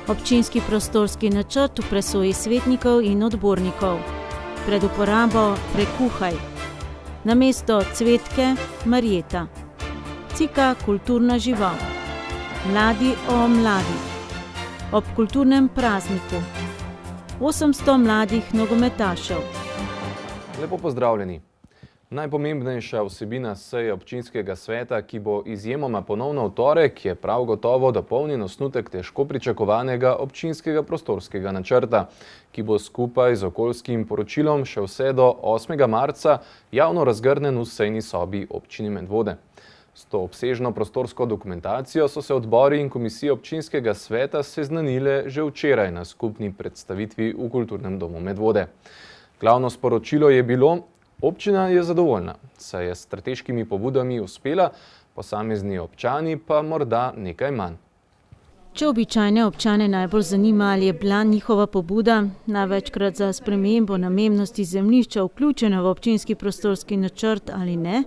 Občinski prostorski načrt v presoji svetnikov in odbornikov. Pred uporabo prekuhaj. Namesto cvetke Marjeta. Cika kulturna žival. Mladi o mladih. Ob kulturnem prazniku. 800 mladih nogometašev. Lepo pozdravljeni. Najpomembnejša vsebina seje občinskega sveta, ki bo izjemoma ponovno v torek, je prav gotovo dopolnjen osnutek težko pričakovanega občinskega prostorskega načrta, ki bo skupaj z okoljskim poročilom še vse do 8. marca javno razgrnjen v sejni sobi občine Medvode. S to obsežno prostorsko dokumentacijo so se odbori in komisije občinskega sveta seznanile že včeraj na skupni predstavitvi v Kulturnem domu Medvode. Glavno sporočilo je bilo: občina je zadovoljna, saj je s strateškimi pobudami uspela, posamezni občani pa morda nekaj manj. Če običajne občane najbolj zanima, ali je bila njihova pobuda, največkrat za spremembo namembnosti zemljišča, vključena v občinski prostorski načrt ali ne,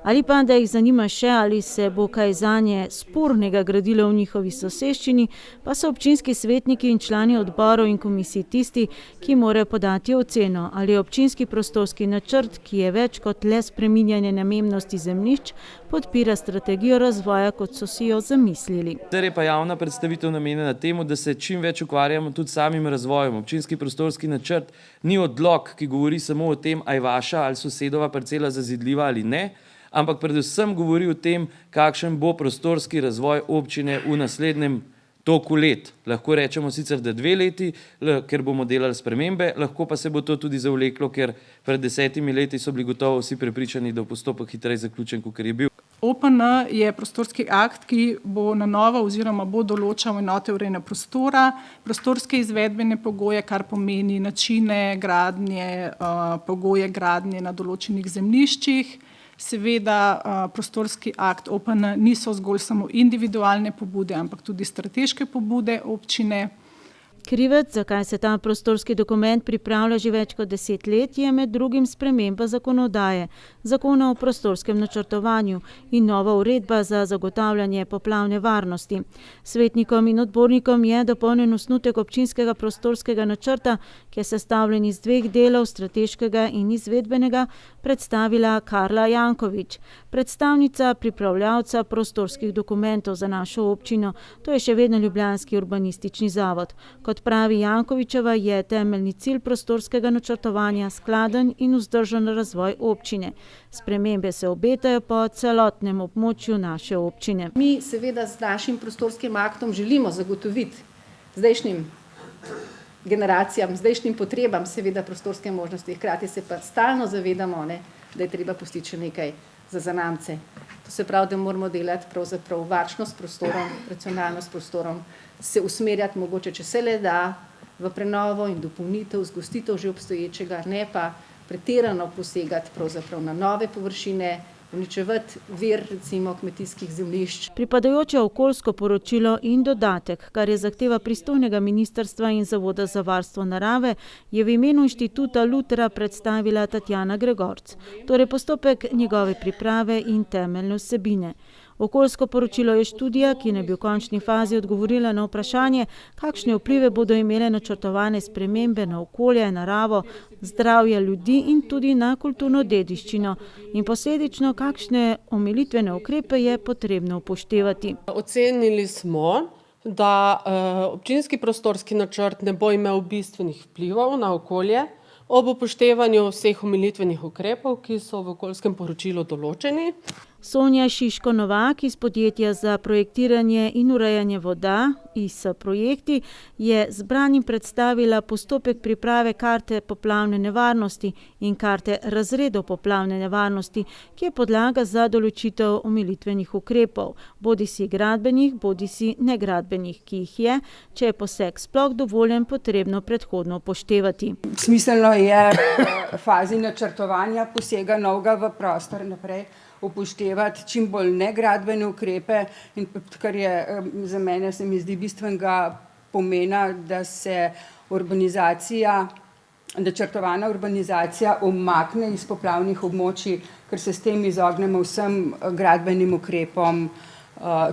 ali pa da jih zanima še, ali se bo kaj zanje spornega gradilo v njihovi soseščini, pa so občinski svetniki in člani odborov in komisij tisti, ki morajo podati oceno, ali je občinski prostorski načrt, ki je več kot le spreminjanje namembnosti zemljišč, podpira strategijo razvoja, kot so si jo zamislili. Zdaj je pa javna predstavitev namenjena temu, da se čim več ukvarjamo tudi samim razvojem. Občinski prostorski načrt ni odlok, ki govori samo o tem, a je vaša ali sosedova parcela zazidljiva ali ne, ampak predvsem govori o tem, kakšen bo prostorski razvoj občine v naslednjem toku let. Lahko rečemo sicer, da 2 leti, ker bomo delali spremembe, lahko pa se bo to tudi zavleklo, ker pred 10 leti so bili gotovo vsi prepričani, da bo postopek hitreje zaključen, kot je bil. OPN je prostorski akt, ki bo na novo oziroma bo določal enote urejanja prostora, prostorske izvedbene pogoje, kar pomeni načine gradnje, pogoje gradnje na določenih zemljiščih. Seveda prostorski akt OPN niso zgolj samo individualne pobude, ampak tudi strateške pobude občine. Krivec, zakaj se ta prostorski dokument pripravlja že več kot 10 let, je med drugim sprememba zakonodaje, zakona o prostorskem načrtovanju in nova uredba za zagotavljanje poplavne varnosti. Svetnikom in odbornikom je dopolnjen osnutek občinskega prostorskega načrta, ki je sestavljen iz 2 delov, strateškega in izvedbenega, predstavila Karla Janković, predstavnica pripravljavca prostorskih dokumentov za našo občino, to je še vedno Ljubljanski urbanistični zavod. Kot pravi Jankovićeva, je temeljni cilj prostorskega načrtovanja skladen in vzdržen razvoj občine. Spremembe se obetajo po celotnem območju naše občine. Mi seveda z našim prostorskim aktom želimo zagotoviti zdajšnjim generacijam, zdajšnjim potrebam seveda prostorske možnosti, hkrati se pa stalno zavedamo, da je treba pustiti še nekaj za zanamce. To se pravi, da moramo delati pravzaprav varčno s prostorom, racionalno s prostorom, se usmerjati mogoče, če se le da, v prenovo in dopolnitev, zgostitev že obstoječega, ne pa pretirano posegati pravzaprav na nove površine, uničevati vir, recimo, kmetijskih zemljišč. Pripadajoče okoljsko poročilo in dodatek, kar je zahteva pristojnega ministrstva in Zavoda za varstvo narave, je v imenu inštituta Lutera predstavila Tatjana Gregorc, torej postopek njegove priprave in temeljne vsebine. Okoljsko poročilo je študija, ki naj bi v končni fazi odgovorila na vprašanje, kakšne vplive bodo imele načrtovane spremembe na okolje, naravo, zdravje ljudi in tudi na kulturno dediščino in posledično, kakšne omilitvene ukrepe je potrebno upoštevati. Ocenili smo, da občinski prostorski načrt ne bo imel bistvenih vplivov na okolje ob upoštevanju vseh omilitvenih ukrepov, ki so v okoljskem poročilu določeni. Sonja Šiško-Novak iz podjetja za projektiranje in urejanje voda IS Projekti je zbranim predstavila postopek priprave karte poplavne nevarnosti in karte razredov poplavne nevarnosti, ki je podlaga za določitev omilitvenih ukrepov, bodisi gradbenih, bodisi negradbenih, ki jih je, če je poseg sploh dovoljen, potrebno predhodno upoštevati. Smiselno je v fazi načrtovanja posega novega v prostor naprej upoštevati čim bolj negradbene ukrepe, in kar je za mene, se mi zdi bistvenega pomena, da se načrtovana urbanizacija umakne iz poplavnih območij, ker se s tem izognemo vsem gradbenim ukrepom,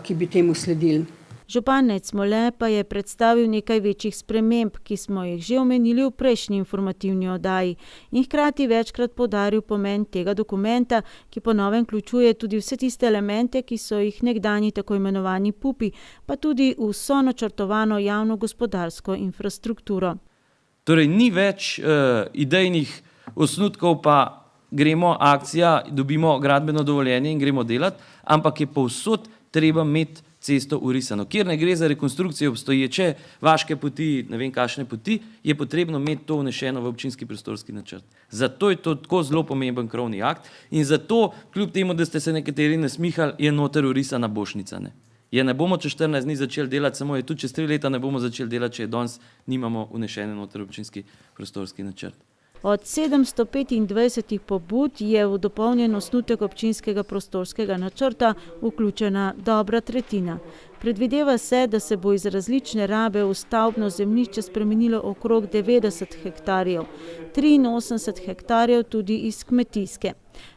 ki bi temu sledili. Župan Nejc Smole pa je predstavil nekaj večjih sprememb, ki smo jih že omenili v prejšnji informativni oddaji, in hkrati večkrat poudaril pomen tega dokumenta, ki po novem vključuje tudi vse tiste elemente, ki so jih nekdanji tako imenovani PUP-i, pa tudi vso načrtovano javno gospodarsko infrastrukturo. Torej ni več idejnih osnutkov, pa gremo akcija, dobimo gradbeno dovoljenje in gremo delati, ampak je povsod treba imeti cesto urisano. Kjer ne gre za rekonstrukcijo obstoječe vaške poti, ne vem kakšne poti, je potrebno imeti to vnešeno v občinski prostorski načrt. Zato je to tako zelo pomemben krovni akt in zato, kljub temu, da ste se nekateri nasmihali, je noter urisana bošnica. Ne bomo čez 14 dni začeli delati, samo je tudi čez 3 leta ne bomo začeli delati, če je danes nimamo vnešene noter občinski prostorski načrt. Od 725 pobud je v dopolnjen osnutek občinskega prostorskega načrta vključena dobra tretjina. Predvideva se, da se bo iz različne rabe v stavbno zemljišče spremenilo okrog 90 hektarjev, 83 hektarjev tudi iz kmetijske.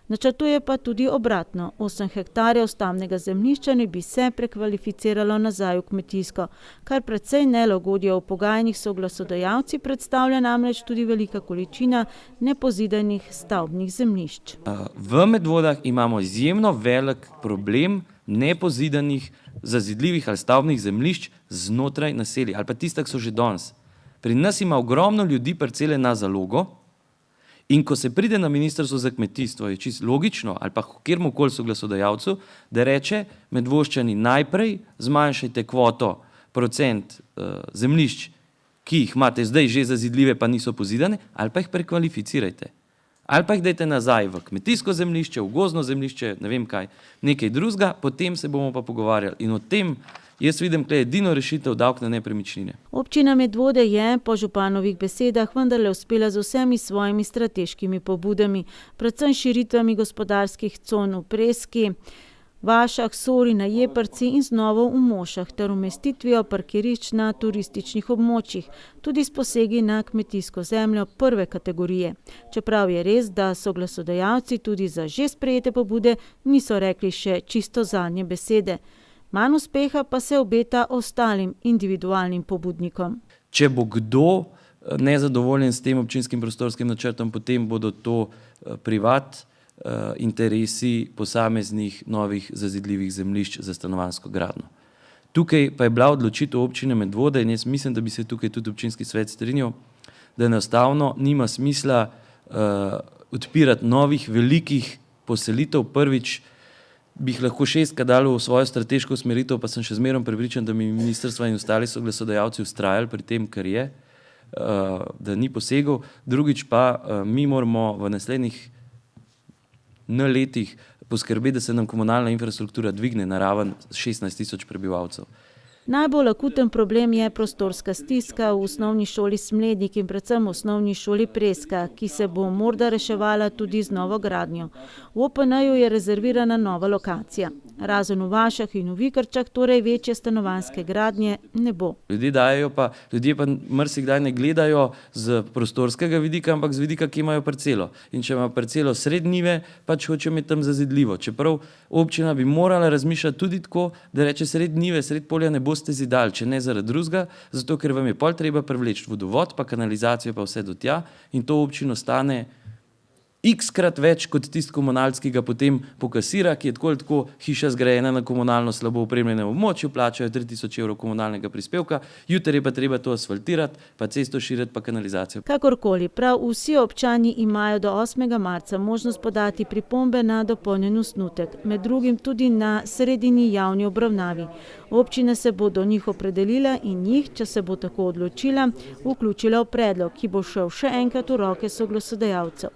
Načrtuje pa tudi obratno, 8 hektarjev stavbnega zemljišča ne bi se prekvalificiralo nazaj v kmetijsko, kar precej nelagodje v pogajanjih s soglasodajalci predstavlja namreč tudi velika količina nepozidanih stavbnih zemljišč. V Medvodah imamo izjemno velik problem nepozidanih, zazidljivih ali stavbnih zemljišč znotraj naselij, ali pa tistih, ki so že danes. Pri nas ima ogromno ljudi parcele na zalogo in ko se pride na ministrstvo za kmetijstvo, je čisto logično, ali pa kjermukoli soglasodajalcu, da reče, Medvoščani, najprej zmanjšajte kvoto procent zemljišč, ki jih imate zdaj že zazidljive, pa niso pozidane, ali pa jih prekvalificirajte. Ali pa jih dajte nazaj v kmetijsko zemljišče, v gozdno zemljišče, ne vem kaj, nekaj drugega, potem se bomo pa pogovarjali. In o tem jaz vidim, da je edino rešitev davek na nepremičnine. Občina Medvode je, po županovih besedah, vendarle uspela z vsemi svojimi strateškimi pobudami, predvsem širitvami gospodarskih con v Preski, Vašah, Sori, na Jeprci in znovo v Mošah ter umestitvijo parkirišč na turističnih območjih, tudi s posegi na kmetijsko zemljo prve kategorije. Čeprav je res, da soglasodajalci tudi za že sprejete pobude niso rekli še čisto zadnje besede. Manj uspeha pa se obeta ostalim individualnim pobudnikom. Če bo kdo nezadovoljen s tem občinskim prostorskim načrtom, potem bodo to privat interesi posameznih novih zazidljivih zemljišč za stanovanjsko gradnjo. Tukaj pa je bila odločitev občine Medvode in jaz mislim, da bi se tukaj tudi občinski svet strinjal, da enostavno nima smisla odpirati novih velikih poselitev. Prvič bi jih lahko 6 dali v svojo strateško usmeritev, pa sem še zmerom prepričan, da bi ministrstva in ostali soglasodajalci vztrajali pri tem, kar je, da ni posegel. Drugič pa mi moramo v naslednjih letih poskrbeti, da se nam komunalna infrastruktura dvigne na raven 16.000 prebivalcev. Najbolj akuten problem je prostorska stiska v osnovni šoli Smlednik in predvsem v osnovni šoli Preska, ki se bo morda reševala tudi z novo gradnjo. V OPN-ju je rezervirana nova lokacija. Razen v Vašah in v Vikrčah, torej večje stanovanjske gradnje ne bo. Ljudje pa marsikdaj ne gledajo z prostorskega vidika, ampak z vidika, ki imajo parcelo. In če ima parcelo sred njive, pač hoče imeti tam zazidljivo. Čeprav občina bi morala razmišljati tudi tako, da reče sred njive, sred polja ne boste zidali, če ne zaradi drugega, zato ker vam je pol treba privleči vodovod, pa kanalizacijo, pa vse do tja in to občino stane x-krat več kot tisti komunalc, ki ga potem pokasira, ki je tako ali tako hiša zgrajena na komunalno slabo opremljenem območju, plačajo 3000 evrov komunalnega prispevka, jutri je pa treba to asfaltirati, pa cesto širiti, pa kanalizacijo. Kakorkoli, prav vsi občani imajo do 8. marca možnost podati pripombe na dopolnjen osnutek, med drugim tudi na sredini javni obravnavi. Občina se bo do njih opredelila in njih, če se bo tako odločila, vključila v predlog, ki bo šel še enkrat v roke soglasodajalcev.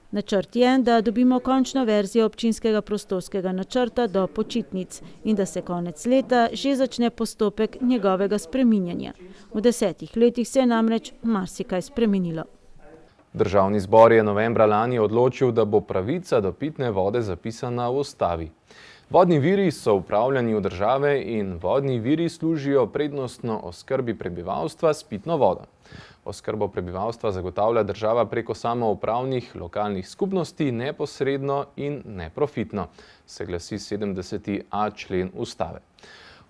Načrt je, da dobimo končno verzijo občinskega prostorskega načrta do počitnic in da se konec leta že začne postopek njegovega spreminjanja. V 10 letih se je namreč marsikaj spremenilo. Državni zbor je novembra lani odločil, da bo pravica do pitne vode zapisana v ustavi. Vodni viri so upravljani v države in vodni viri služijo prednostno oskrbi prebivalstva s pitno vodo. Oskrbo prebivalstva zagotavlja država preko samoupravnih lokalnih skupnosti neposredno in neprofitno, se glasi 70.a člen ustave.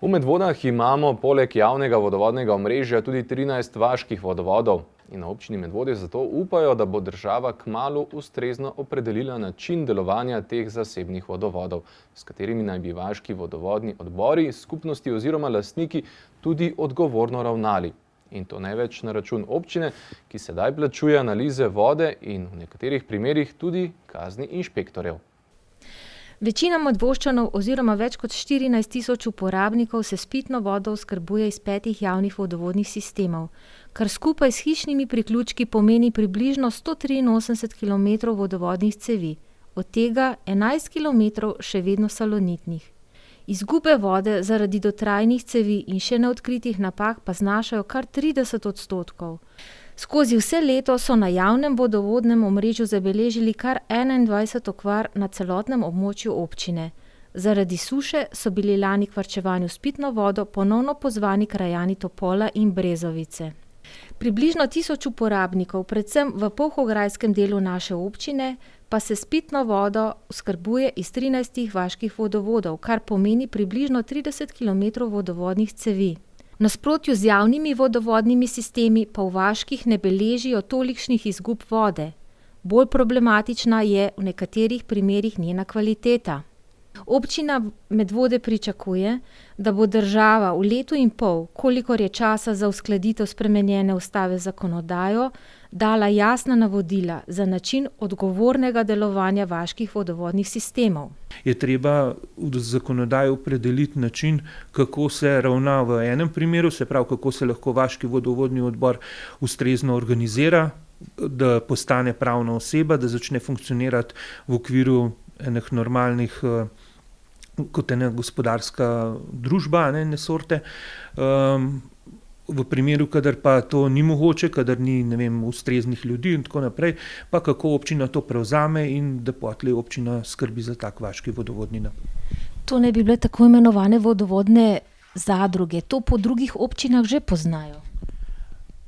V Medvodah imamo poleg javnega vodovodnega omrežja tudi 13 vaških vodovodov. In na občini Medvode zato upajo, da bo država kmalu ustrezno opredelila način delovanja teh zasebnih vodovodov, s katerimi naj bi vaški vodovodni odbori, skupnosti oziroma lastniki tudi odgovorno ravnali. In to ne več na račun občine, ki sedaj plačuje analize vode in v nekaterih primerih tudi kazni inšpektorjev. Večina Medvoščanov oziroma več kot 14 tisoč uporabnikov se s pitno vodo oskrbuje iz 5 javnih vodovodnih sistemov, kar skupaj s hišnimi priključki pomeni približno 183 km vodovodnih cevi, od tega 11 km še vedno salonitnih. Izgube vode zaradi dotrajnih cevi in še neodkritih napak pa znašajo kar 30%. Skozi vse leto so na javnem vodovodnem omrežju zabeležili kar 21 okvar na celotnem območju občine. Zaradi suše so bili lani k varčevanju s pitno vodo ponovno pozvani krajani Topola in Brezovice. Približno 1000 uporabnikov, predvsem v polhograjskem delu naše občine, pa se s pitno vodo oskrbuje iz 13 vaških vodovodov, kar pomeni približno 30 km vodovodnih cevi. V nasprotju z javnimi vodovodnimi sistemi pa v vaških ne beležijo tolikšnih izgub vode. Bolj problematična je v nekaterih primerih njena kvaliteta. Občina Medvode pričakuje, da bo država v letu in pol, kolikor je časa za uskladitev spremenjene ustave z zakonodajo, dala jasna navodila za način odgovornega delovanja vaških vodovodnih sistemov. Je treba v zakonodaji opredeliti način, kako se ravna v enem primeru, se pravi, kako se lahko vaški vodovodni odbor ustrezno organizira, da postane pravna oseba, da začne funkcionirati v okviru enih normalnih, kot ena gospodarska družba, ne sorte. V primeru, kadar pa to ni mogoče, kadar ni, ustreznih ljudi in tako naprej, pa kako občina to prevzame in da potlej občina skrbi za tak vaški vodovodni naprej. To ne bi bile tako imenovane vodovodne zadruge, to po drugih občinah že poznajo.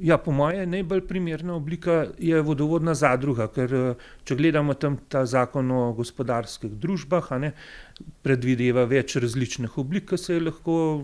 Ja, po moje najbolj primerna oblika je vodovodna zadruga, ker če gledamo tam ta zakon o gospodarskih družbah, predvideva več različnih oblik, ki se lahko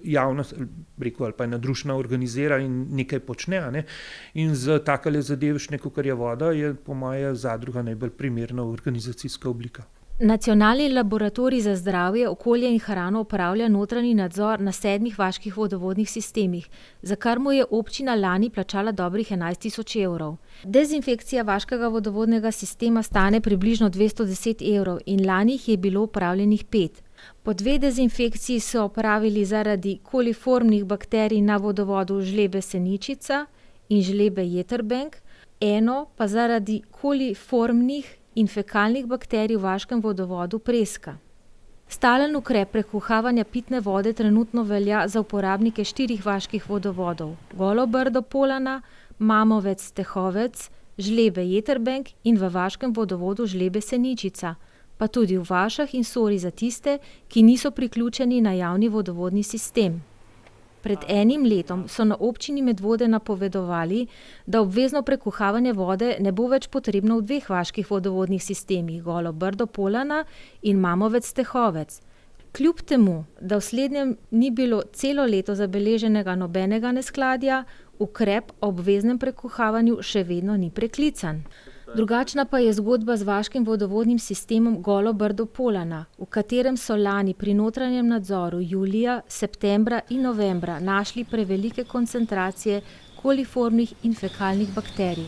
javnost, ali pa ena družina organizira in nekaj počne. In za takale zadevšne, kakor je voda, je po moje zadruga najbolj primerna organizacijska oblika. Nacionalni laboratorij za zdravje, okolje in hrano opravlja notranji nadzor na 7 vaških vodovodnih sistemih, za kar mu je občina lani plačala dobrih 11 000 evrov. Dezinfekcija vaškega vodovodnega sistema stane približno 210 evrov in lani jih je bilo opravljenih 5. Po 2 dezinfekciji so opravili zaradi koliformnih bakterij na vodovodu Žlebe Seničica in Žlebe Jeterbenk, eno pa zaradi koliformnih in fekalnih bakterij v vaškem vodovodu Preska. Stalen ukrep prekuhavanja pitne vode trenutno velja za uporabnike 4 vaških vodovodov: Golo Brdo Polana, Mamovec Stehovec, Žlebe Jeterbenk in v vaškem vodovodu Žlebe Seničica, pa tudi v Vašah in Sori za tiste, ki niso priključeni na javni vodovodni sistem. Pred enim letom so na občini Medvode napovedovali, da obvezno prekuhavanje vode ne bo več potrebno v 2 vaških vodovodnih sistemih, Golo Brdo Polana in Mamovec Stehovec. Kljub temu, da v slednjem ni bilo celo leto zabeleženega nobenega neskladja, ukrep o obveznem prekuhavanju še vedno ni preklican. Drugačna pa je zgodba z vaškim vodovodnim sistemom Golo Brdo Polana, v katerem so lani pri notranjem nadzoru julija, septembra in novembra našli prevelike koncentracije koliformnih in fekalnih bakterij.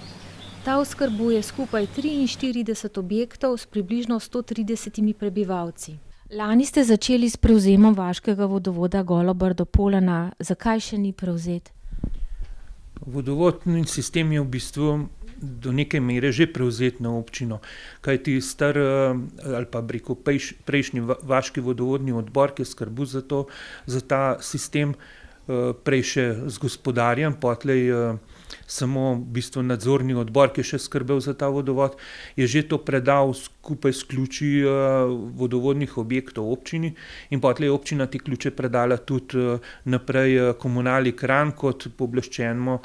Ta oskrbuje skupaj 43 objektov s približno 130 prebivalci. Lani ste začeli s prevzemom vaškega vodovoda Golo Brdo Polana. Zakaj še ni prevzet? Vodovodni sistem je v bistvu do neke mere že prevzet na občino, kajti star ali pa prejšnji vaški vodovodni odbor, ki je skrbel za ta sistem, prej še z gospodarjem, potlej samo v bistvu nadzorni odbor, ki je še skrbel za ta vodovod, je že to predal skupaj s ključi vodovodnih objektov občini in potlej je občina te ključe predala tudi naprej Komunali Kranj kot pooblaščenemu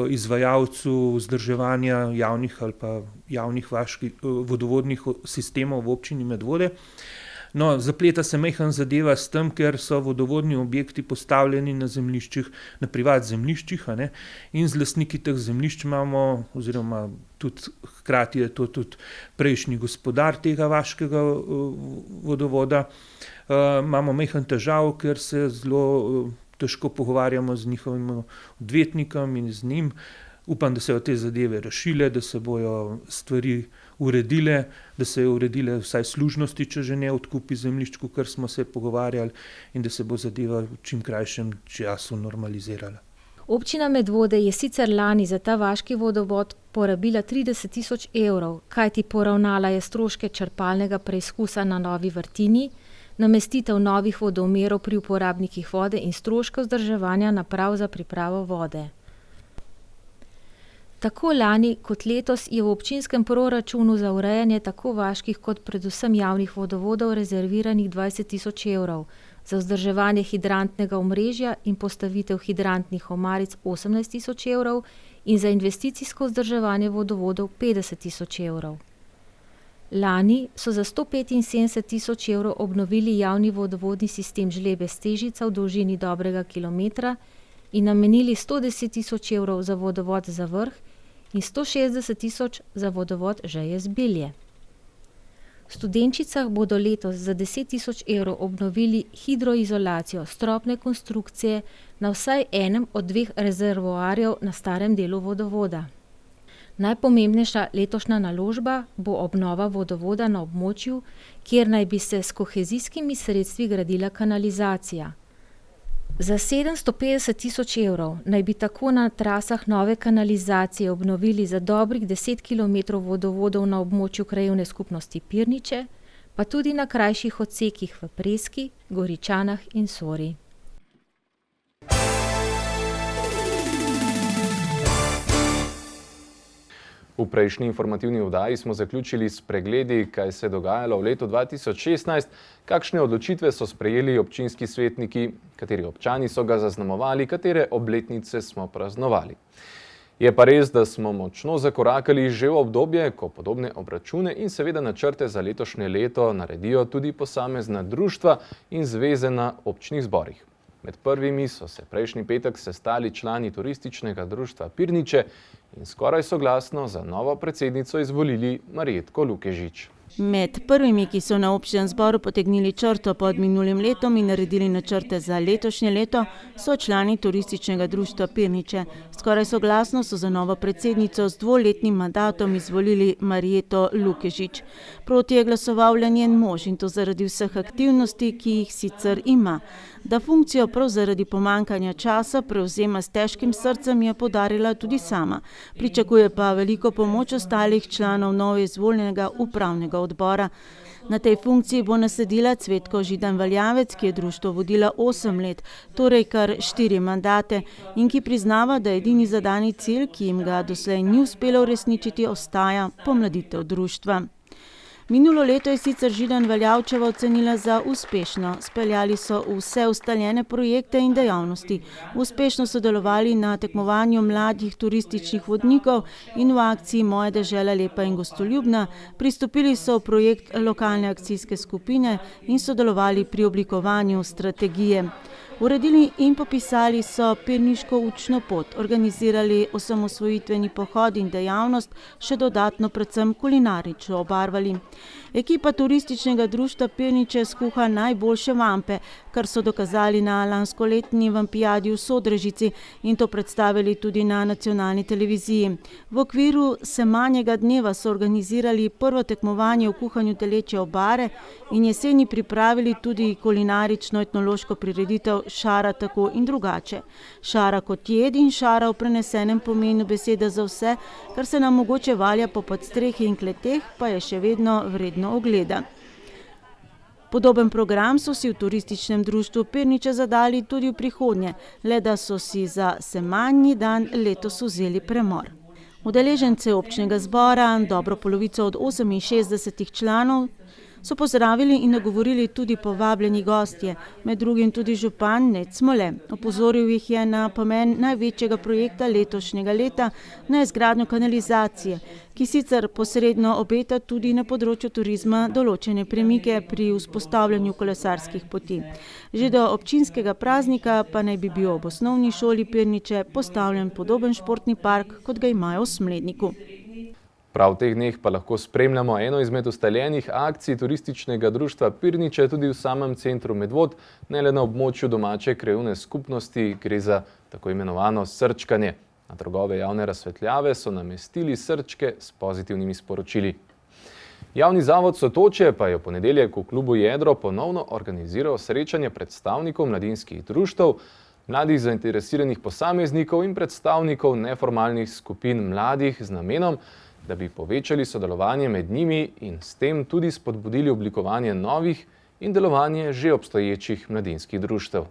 izvajalcu vzdrževanja javnih ali pa javnih vaških vodovodnih sistemov v občini Medvode. No, zapleta se majhna zadeva s tem, ker so vodovodni objekti postavljeni na zemljiščih, na privat zemljiščih, a ne, in z lastniki teh zemljišč imamo, oziroma tudi hkrati je to tudi prejšnji gospodar tega vaškega vodovoda, imamo majhen težav, ker se zelo težko pogovarjamo z njihovim odvetnikom in z njim. Upam, da se bodo te zadeve rešile, da se bojo stvari uredile, da se je uredile vsaj služnosti, če že ne odkupi zemljišč, kar smo se pogovarjali, in da se bo zadeva v čim krajšem času normalizirala. Občina Medvode je sicer lani za ta vaški vodovod porabila 30 000 evrov, kajti poravnala je stroške črpalnega preizkusa na Novi Vrtini, namestitev novih vodomerov pri uporabnikih vode in stroške vzdrževanja naprav za pripravo vode. Tako lani kot letos je v občinskem proračunu za urejanje tako vaških kot predvsem javnih vodovodov rezerviranih 20 000 evrov, za vzdrževanje hidrantnega omrežja in postavitev hidrantnih omaric 18 000 evrov in za investicijsko vzdrževanje vodovodov 50 000 evrov. Lani so za 175 000 evrov obnovili javni vodovodni sistem Žlebe-Stežica v dolžini dobrega kilometra in namenili 110 000 evrov za vodovod za Vrh in 160 000 za vodovod Žeje-Zbilje. V Studenčicah bodo letos za 10 000 evrov obnovili hidroizolacijo stropne konstrukcije na vsaj enem od 2 rezervoarjev na starem delu vodovoda. Najpomembnejša letošnja naložba bo obnova vodovoda na območju, kjer naj bi se s kohezijskimi sredstvi gradila kanalizacija. Za 750 000 evrov naj bi tako na trasah nove kanalizacije obnovili za dobrih 10 km vodovodov na območju krajevne skupnosti Pirniče, pa tudi na krajših odsekih v Preski, Goričanah in Sori. V prejšnji informativni oddaji smo zaključili s pregledi, kaj se je dogajalo v letu 2016, kakšne odločitve so sprejeli občinski svetniki, kateri občani so ga zaznamovali, katere obletnice smo praznovali. Je pa res, da smo močno zakorakali že v obdobje, ko podobne obračune in seveda načrte za letošnje leto naredijo tudi posamezna društva in zveze na občnih zborih. Med prvimi so se prejšnji petek sestali člani turističnega društva Pirniče in skoraj soglasno za novo predsednico izvolili Marijetko Lukežič. Med prvimi, ki so na občnem zboru potegnili črto pod minulim letom in naredili načrte za letošnje leto, so člani turističnega društva Pirniče. Skoraj soglasno so za novo predsednico z 2-letnim mandatom izvolili Marijeto Lukežič. Proti je glasoval le njen mož in to zaradi vseh aktivnosti, ki jih sicer ima. Da funkcijo prav zaradi pomankanja časa prevzema s težkim srcem, je poudarila tudi sama. Pričakuje pa veliko pomoč ostalih članov novo izvoljenega upravnega odbora. Na tej funkciji bo nasledila Cvetko Židan-Valjavec, ki je društvo vodila 8 let, torej kar 4 mandate, in ki priznava, da edini zadani cilj, ki jim ga doslej ni uspelo uresničiti, ostaja pomladitev društva. Minulo leto je sicer Židan-Valjavčeva ocenila za uspešno. Speljali so vse ustaljene projekte in dejavnosti. Uspešno sodelovali na tekmovanju mladih turističnih vodnikov in v akciji Moja dežela lepa in gostoljubna. Pristopili so v projekt lokalne akcijske skupine in sodelovali pri oblikovanju strategije. Uredili in popisali so pirniško učno pot, organizirali osamosvojitveni pohod in dejavnost, še dodatno predvsem kulinarično obarvali. Ekipa turističnega društva Pirniče skuha najboljše vampe, kar so dokazali na lanskoletni vampijadi v Sodrežici in to predstavili tudi na nacionalni televiziji. V okviru semanjega dneva so organizirali prvo tekmovanje v kuhanju telečje obare in jeseni pripravili tudi kulinarično-etnološko prireditev Šara tako in drugače. Šara kot jed in šara v prenesenem pomenu besede za vse, kar se nam mogoče valja po podstrehi in kleteh, pa je še vedno vredno ogleda. Podoben program so si v turističnem društvu Pirniče zadali tudi v prihodnje, le da so si za semanji dan letos vzeli premor. Udeležence občnega zbora, dobro polovico od 68 članov, so pozdravili in nagovorili tudi povabljeni gostje, med drugim tudi župan Ned Smole. Opozoril jih je na pomen največjega projekta letošnjega leta, na izgradnjo kanalizacije, ki sicer posredno obeta tudi na področju turizma določene premike pri vzpostavljanju kolesarskih poti. Že do občinskega praznika pa naj bi bil ob osnovni šoli Pirniče postavljen podoben športni park, kot ga imajo v Smledniku. Prav v teh dneh pa lahko spremljamo eno izmed ustaljenih akcij turističnega društva Pirniče tudi v samem centru Medvod, ne le na območju domače krajevne skupnosti, gre za tako imenovano srčkanje. Na trgove javne razsvetljave so namestili srčke s pozitivnimi sporočili. Javni zavod Sotočje pa je v ponedeljek v klubu Jedro ponovno organiziral srečanje predstavnikov mladinskih društev, mladih zainteresiranih posameznikov in predstavnikov neformalnih skupin mladih z namenom, da bi povečali sodelovanje med njimi in s tem tudi spodbudili oblikovanje novih in delovanje že obstoječih mladinskih društev.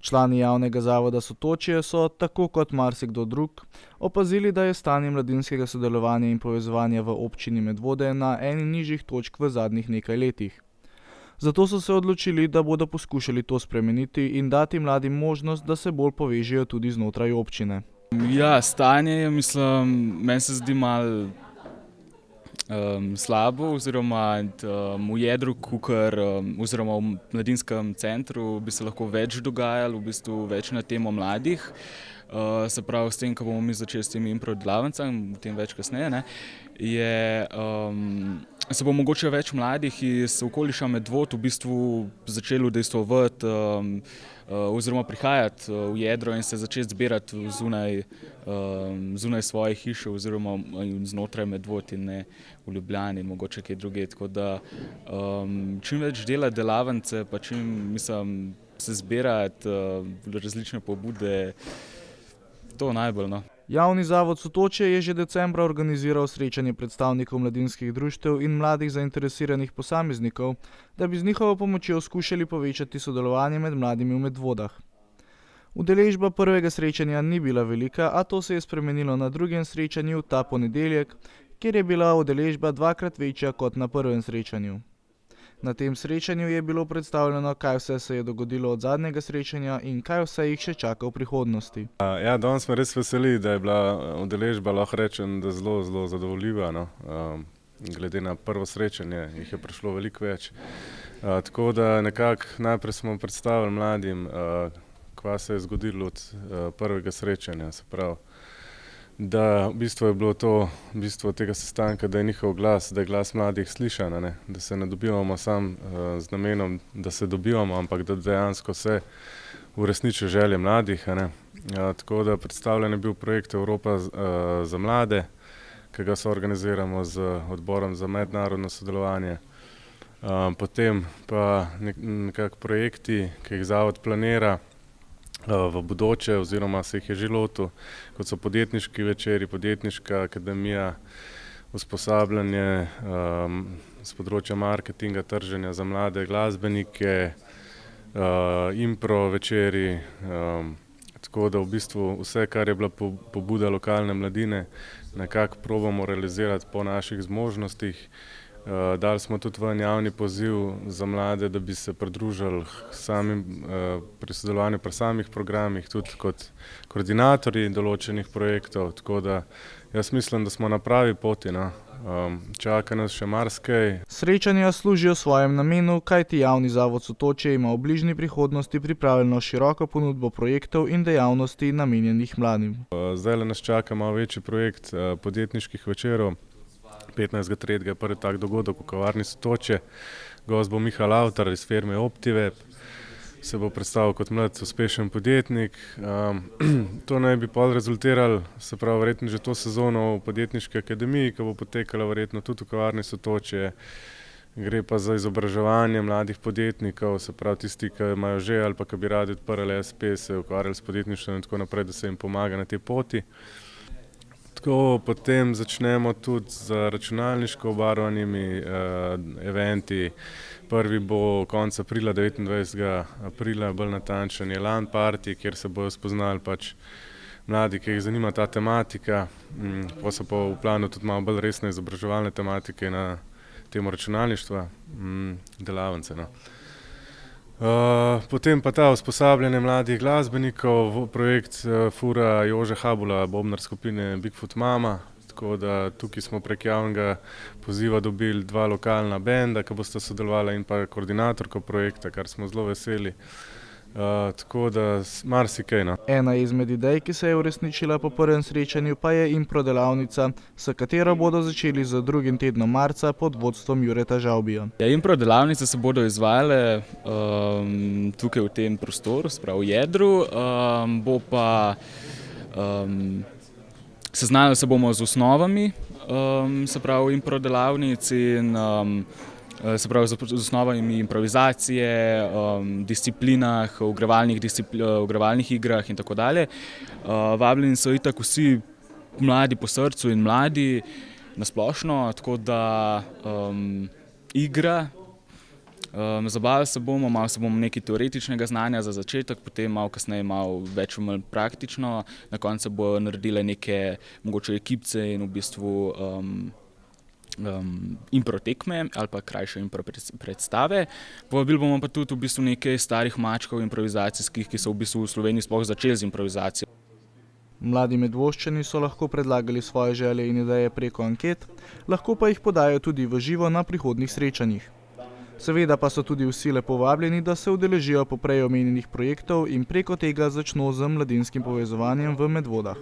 Člani javnega zavoda Sotočje so, tako kot marsikdo drug, opazili, da je stanje mladinskega sodelovanja in povezovanja v občini Medvode na eni nižjih točk v zadnjih nekaj letih. Zato so se odločili, da bodo poskušali to spremeniti in dati mladim možnost, da se bolj povežejo tudi znotraj občine. Ja, stanje je, meni se zdi malo slabo, oziroma v jedru oziroma v mladinskem centru bi se lahko več dogajalo, v bistvu več na temo mladih. Se pravi, s tem, ko bomo mi začeli s temi improdelavnicami, o tem več kasneje, se bo mogoče več mladih iz okoliša Medvod v bistvu začelo udejstvovati oziroma prihajati v jedro in se začeti zbirati zunaj svoje hiše oziroma znotraj Medvod in ne v Ljubljani, mogoče kaj drugje. Tako da čim več dela delavnice, pa čim se zbirati različne pobude, to najbolj, no. Javni zavod Sotočje je že decembra organiziral srečanje predstavnikov mladinskih društev in mladih zainteresiranih posameznikov, da bi z njihovo pomočjo skušali povečati sodelovanje med mladimi v Medvodah. Udeležba prvega srečanja ni bila velika, a to se je spremenilo na drugem srečanju ta ponedeljek, kjer je bila udeležba dvakrat večja kot na prvem srečanju. Na tem srečanju je bilo predstavljeno, kaj vse se je dogodilo od zadnjega srečanja in kaj vse jih še čaka v prihodnosti. Ja, danes me res veseli, da je bila udeležba, lahko rečem, da zelo zadovoljiva. No. Glede na prvo srečanje jih je prišlo veliko več. Tako da nekako najprej smo predstavili mladim, kva se je zgodilo od prvega srečanja. Se pravi, da v bistvu je bilo to bistvo tega sestanka, da je njihov glas, da je glas mladih slišan, ne? Da se ne dobivamo sam z namenom, da se dobivamo, ampak da dejansko se uresničijo želje mladih. Ne? Tako da predstavljen je bil projekt Evropa za mlade, ki ga soorganiziramo z odborom za mednarodno sodelovanje. Potem pa nekako projekti, ki jih zavod planira v bodoče, oziroma se jih je že lotil, kot so podjetniški večeri, podjetniška akademija, usposabljanje z področja marketinga, trženja za mlade glasbenike, impro večeri, tako da v bistvu vse, kar je bila pobuda lokalne mladine, nekako probamo realizirati po naših zmožnostih. Dali smo tudi ven javni poziv za mlade, da bi se pridružili pri sodelovanju pri samih programih, tudi kot koordinatorji določenih projektov, tako da jaz mislim, da smo na pravi poti. No. Čaka nas še marsikaj. Srečanja služijo svojem namenu, kajti javni zavod Sotočje ima v bližnji prihodnosti pripravljeno široko ponudbo projektov in dejavnosti namenjenih mladim. Zdaj nas čaka malo večji projekt podjetniških večerov. 15.3. je prvi tak dogodek v kavarni Sotočje. Gost bo Mihael Avtar iz firme Optiveb. Se bo predstavil kot mlad uspešen podjetnik. To naj bi pol rezultiralo, se pravi, verjetno že to sezono v podjetniški akademiji, ki bo potekala verjetno tudi v kavarni Sotočje. Gre pa za izobraževanje mladih podjetnikov, se pravi tisti, ki imajo že ali pa ki bi radi odprli SP, se ukvarjali s podjetništvom in tako naprej, da se jim pomaga na tej poti. Tako potem začnemo tudi z računalniško obarvanimi eventi. Prvi bo konec aprila, 29. aprila, bolj natančen je LAN party, kjer se bojo spoznali pač mladi, ki jih zanima ta tematika. Pa so pa v planu tudi malo bolj resne izobraževalne tematike na temo računalništva, delavnice. No. Potem pa ta usposabljanje mladih glasbenikov, projekt fura Jože Habula, bobnar skupine Bigfoot Mama. Tako da tukaj smo prek javnega poziva dobili 2 lokalna benda, ki bosta sodelovala, in pa koordinatorko projekta, kar smo zelo veseli. Tako da marsikaj. No. Ena izmed idej, ki se je uresničila po prvem srečanju, pa je impro delavnica, s katero bodo začeli z 2. tednom marca pod vodstvom Jureta Žavbija. Impro delavnice se bodo izvajale tukaj v tem prostoru, spravo v jedru, bo pa seznanili se bomo z osnovami, se pravi impro delavnic in se pravi z osnovami improvizacije, disciplinah, ogrevalnih igrah in tako dalje. Vabljeni so itak vsi mladi po srcu in mladi nasplošno, tako da igra, zabavali se bomo, malo se bomo nekaj teoretičnega znanja za začetek, potem malo kasneje malo več ali manj praktično, na koncu bojo naredile neke mogoče ekipce in v bistvu impro tekme ali pa krajše impro predstave. Povabili bomo pa tudi v bistvu nekaj starih mačkov improvizacijskih, ki so v bistvu v Sloveniji sploh začeli z improvizacijo. Mladi Medvoščani so lahko predlagali svoje želje in ideje preko anket, lahko pa jih podajo tudi v živo na prihodnjih srečanjih. Seveda pa so tudi vsi lepo vabljeni, da se udeležijo poprej omenjenih projektov in preko tega začno z mladinskim povezovanjem v Medvodah.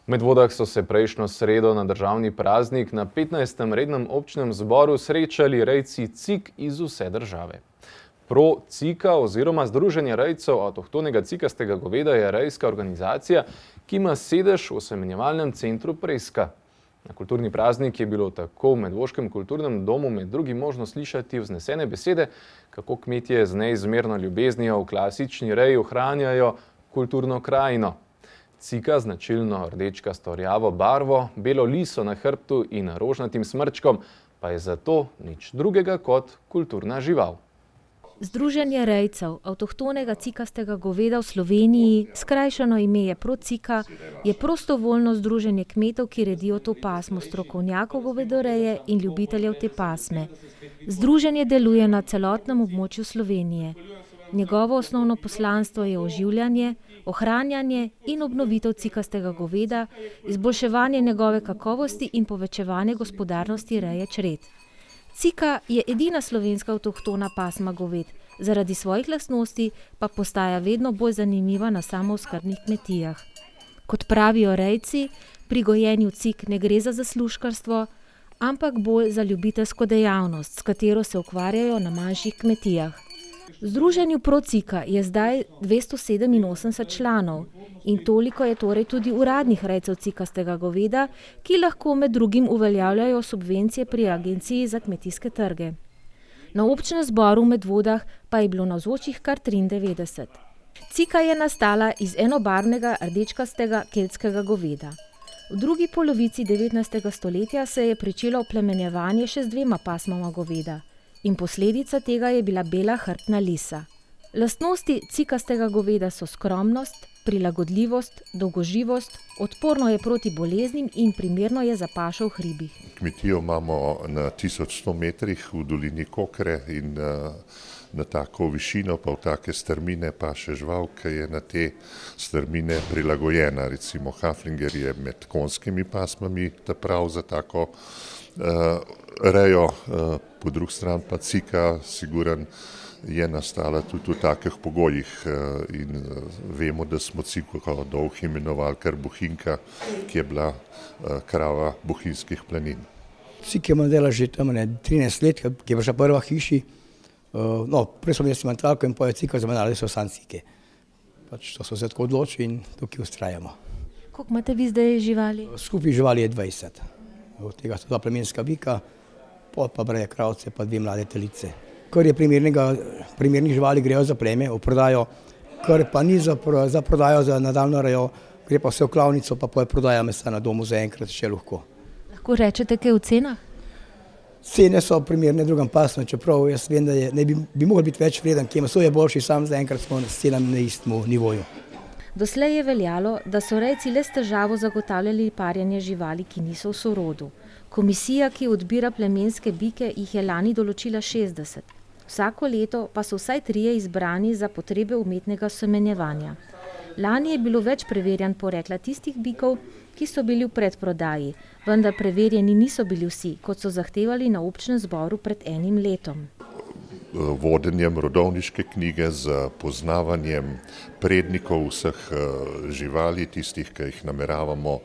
V Medvodah so se prejšnjo sredo na državni praznik na 15. rednem občnem zboru srečali rejci CIK iz vse države. Pro CIKA oziroma Združenje rejcev avtohtonega cikastega goveda je rejska organizacija, ki ima sedež v osemenjevalnem centru Preska. Na kulturni praznik je bilo tako v Medvoškem kulturnem domu med drugim možno slišati vznesene besede, kako kmetje z neizmerno ljubeznijo v klasični reji ohranjajo kulturno krajino. Cika, značilno rdečkasto rjavo barvo, belo liso na hrbtu in rožnatim smrčkom, pa je zato nič drugega kot kulturna žival. Združenje rejcev avtohtonega cikastega goveda v Sloveniji, skrajšano ime je Pro Cika, je prostovoljno združenje kmetov, ki redijo to pasmo, strokovnjakov govedoreje in ljubiteljev te pasme. Združenje deluje na celotnem območju Slovenije. Njegovo osnovno poslanstvo je oživljanje, ohranjanje in obnovitev cikastega goveda, izboljševanje njegove kakovosti in povečevanje gospodarnosti reje čred. Cika je edina slovenska avtohtona pasma goved, zaradi svojih lastnosti pa postaja vedno bolj zanimiva na samooskrbnih kmetijah. Kot pravijo rejci, pri gojenju cik ne gre za zaslužkarstvo, ampak bolj za ljubiteljsko dejavnost, s katero se ukvarjajo na manjših kmetijah. V združenju Pro Cika je zdaj 287 članov in toliko je torej tudi uradnih rejcev cikastega goveda, ki lahko med drugim uveljavljajo subvencije pri Agenciji za kmetijske trge. Na občnem zboru v Medvodah pa je bilo navzočih kar 93. Cika je nastala iz enobarvnega rdečkastega keltskega goveda. V drugi polovici 19. stoletja se je pričelo oplemenjevanje še z 2 pasmama goveda. In posledica tega je bila bela hrbtna lisa. Lastnosti cikastega goveda so skromnost, prilagodljivost, dolgoživost, odporno je proti boleznim in primerno je za pašo v hribih. Kmetijo imamo na 1100 metrih v dolini Kokre in na tako višino pa v take strmine paše žival, ki je na te strmine prilagojena. Recimo Haflinger je med konjskimi pasmami prav za tako rejo, po drugi strani pa Cika siguran je nastala tudi v takih pogojih in vemo, da smo Ciko dolgo imenovali kar Bohinjka, ki je bila krava bohinjskih planin. Cik je imela že tam 13 let, ki je bila prva hiši. Prej smo imeli sementalko in potem je Cika zamenjala, da so samo Cike. To so se tako odločili in tukaj ustrajamo. Koliko imate vi zdaj živali? Skupaj živali je 20. Od tega so 2 plemenska bika, pa breje kravce, pa 2 mlade telice. Kar je primernih živali grejo za pleme, v prodajo, kar pa ni za prodajo, za nadaljno rejo, gre pa vse v klavnico, pa je prodaja mesa na domu zaenkrat še lahko. Lahko rečete kaj v cenah? Cene so primerne drugam pasmu, čeprav jaz vem, da bi mogli biti več vreden, kje meso je boljši, sam zaenkrat smo s cenami na istem nivoju. Doslej je veljalo, da so rejci le s težavo zagotavljali parjenje živali, ki niso v sorodu. Komisija, ki odbira plemenske bike, jih je lani določila 60. Vsako leto pa so vsaj 3 izbrani za potrebe umetnega semenjevanja. Lani je bilo več preverjanj porekla tistih bikov, ki so bili v predprodaji, vendar preverjeni niso bili vsi, kot so zahtevali na občnem zboru pred 1 letom. Vodenjem rodovniške knjige, z poznavanjem prednikov vseh živali, tistih, ki jih nameravamo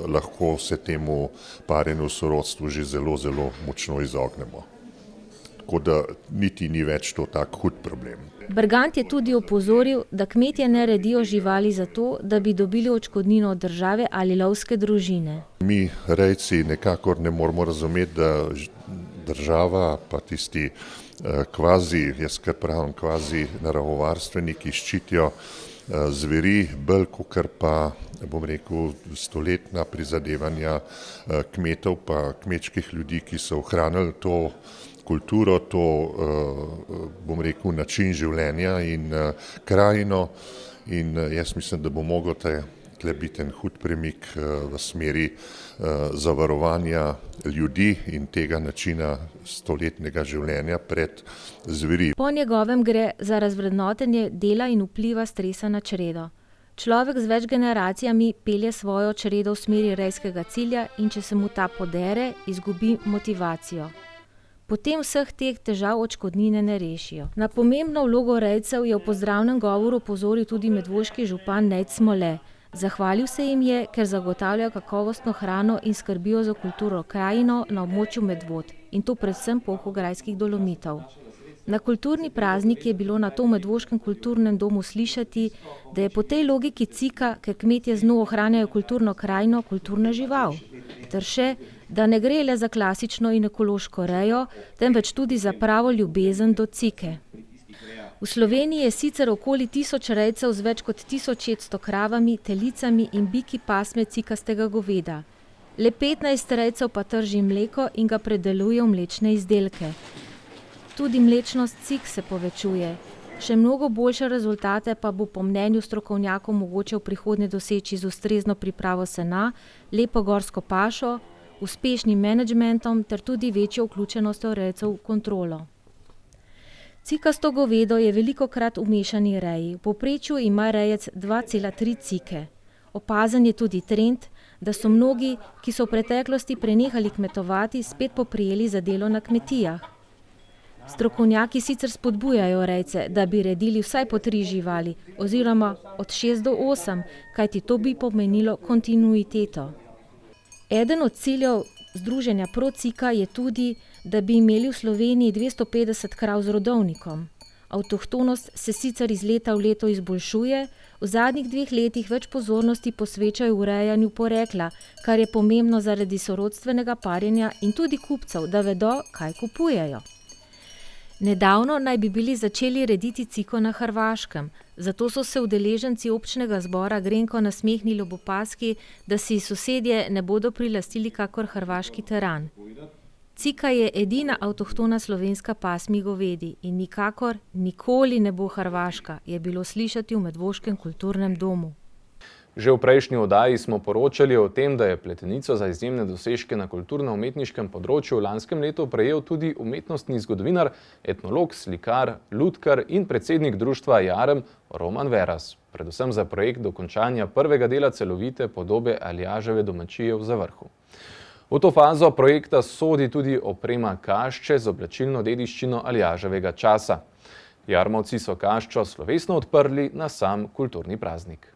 lahko se temu parjenju v sorodstvu že zelo, zelo močno izognemo. Tako da niti ni več to tak hud problem. Bergant je tudi opozoril, da kmetje ne redijo živali zato, da bi dobili odškodnino od države ali lovske družine. Mi rejci nekakor ne moramo razumeti, da država pa tisti jaz kar pravim, kvazi naravovarstveniki ščitijo zveri, bolj kakor pa, bom rekel, stoletna prizadevanja kmetov pa kmečkih ljudi, ki so ohranili to kulturo, to, bom rekel, način življenja in krajino, in jaz mislim, da bo mogel tle biti en hud premik v smeri zavarovanja ljudi in tega načina stoletnega življenja pred zveri. Po njegovem gre za razvrednotenje dela in vpliva stresa na čredo. Človek z več generacijami pelje svojo čredo v smeri rejskega cilja in če se mu ta podere, izgubi motivacijo. Potem vseh teh težav odškodnine ne rešijo. Na pomembno vlogo rejcev je v pozdravnem govoru opozoril tudi medvoški župan Nejc Smole. Zahvalil se jim je, ker zagotavljajo kakovostno hrano in skrbijo za kulturno krajino na območju Medvod, in to predvsem Polhograjskih Dolomitov. Na kulturni praznik je bilo na tom medvoškem kulturnem domu slišati, da je po tej logiki Cika, ker kmetje z njo ohranjajo kulturno krajino, kulturna žival. Ter še, da ne gre le za klasično in ekološko rejo, temveč tudi za pravo ljubezen do Cike. V Sloveniji je sicer okoli 1000 rejcev z več kot 1600 kravami, telicami in biki pasme cikastega goveda. Le 15 rejcev pa trži mleko in ga predeluje v mlečne izdelke. Tudi mlečnost cik se povečuje. Še mnogo boljše rezultate pa bo po mnenju strokovnjakov mogoče v prihodnje doseči z ustrezno pripravo sena, lepo gorsko pašo, uspešnim menedžmentom ter tudi večjo vključenostjo rejcev v kontrolo. Cikasto govedo je velikokrat v mešani reji. V povprečju ima rejec 2,3 cike. Opazen je tudi trend, da so mnogi, ki so v preteklosti prenehali kmetovati, spet poprijeli za delo na kmetijah. Strokovnjaki sicer spodbujajo rejce, da bi redili vsaj po 3 živali, oziroma od 6 do 8, kajti to bi pomenilo kontinuiteto. Eden od ciljev Združenja Pro-Cika je tudi, da bi imeli v Sloveniji 250 krav z rodovnikom. Avtohtonost se sicer iz leta v leto izboljšuje, v zadnjih 2 letih več pozornosti posvečajo urejanju porekla, kar je pomembno zaradi sorodstvenega parjenja in tudi kupcev, da vedo, kaj kupujejo. Nedavno naj bi bili začeli rediti ciko na Hrvaškem, zato so se udeleženci občnega zbora grenko nasmehnili ob opazki, da si sosedje ne bodo prilastili kakor hrvaški teran. Cika je edina avtohtona slovenska pasmi govedi in nikakor nikoli ne bo hrvaška, je bilo slišati v Medvoškem kulturnem domu. Že v prejšnji oddaji smo poročali o tem, da je pletenico za izjemne dosežke na kulturno-umetniškem področju v lanskem letu prejel tudi umetnostni zgodovinar, etnolog, slikar, lutkar in predsednik društva Jarem Roman Veras, predvsem za projekt dokončanja prvega dela celovite podobe Aljaževe domačije v Zavrhu. V to fazo projekta sodi tudi oprema kašče z oblačilno dediščino Aljaževega časa. Jarmovci so kaščo slovesno odprli na sam kulturni praznik.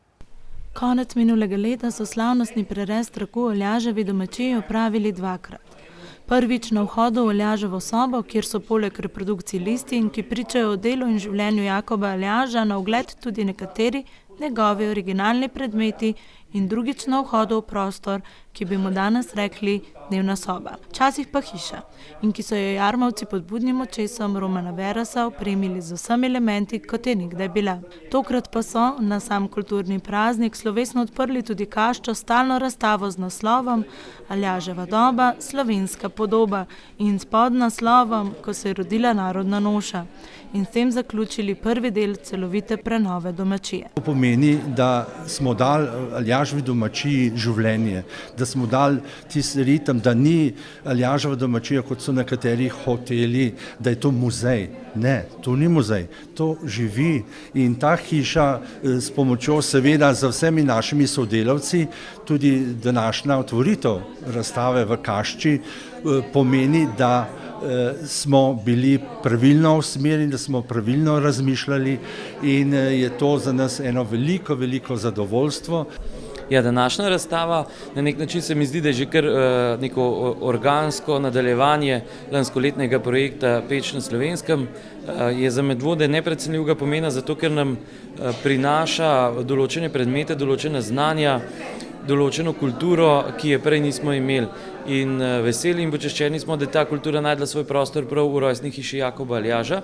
Konec minulega leta so slavnostni prerez traku Aljaževi domačiji opravili 2-krat. Prvič na vhodu v Aljaževo sobo, kjer so poleg reprodukcij listin, ki pričajo o delu in življenju Jakoba Aljaža, na ogled tudi nekateri njegovi originalni predmeti, in drugič na vhodu v prostor, ki bi mu danes rekli dnevna soba, včasih pa hiša, in ki so jo jarmovci pod budnim očesom Romana Verasa opremili z vsemi elementi, kot je nekdaj bila. Tokrat pa so na sam kulturni praznik slovesno odprli tudi kaščo stalno razstavo z naslovom Aljaževa doba, slovenska podoba in s podnaslovom Ko se je rodila narodna noša, in s tem zaključili prvi del celovite prenove domačije. To pomeni, da smo dali Aljaževi domačiji življenje, da smo dali tisti ritem, da ni Aljaževa domačija, kot so nekateri hoteli, da je to muzej. Ne, to ni muzej, to živi in ta hiša s pomočjo seveda za vsemi našimi sodelavci, tudi današnja otvoritev razstave v kašči pomeni, da smo bili pravilno usmerjeni, da smo pravilno razmišljali in je to za nas eno veliko zadovoljstvo. Ja, današnja razstava na nek način se mi zdi, da je že kar neko organsko nadaljevanje lanskoletnega projekta Peč na Slovenskem. Je za Medvode neprecenljivega pomena, zato ker nam prinaša določene predmete, določena znanja, določeno kulturo, ki je prej nismo imeli. In veseli in počaščeni smo, da je ta kultura najdla svoj prostor prav v rojstni hiši Jakoba Aljaža.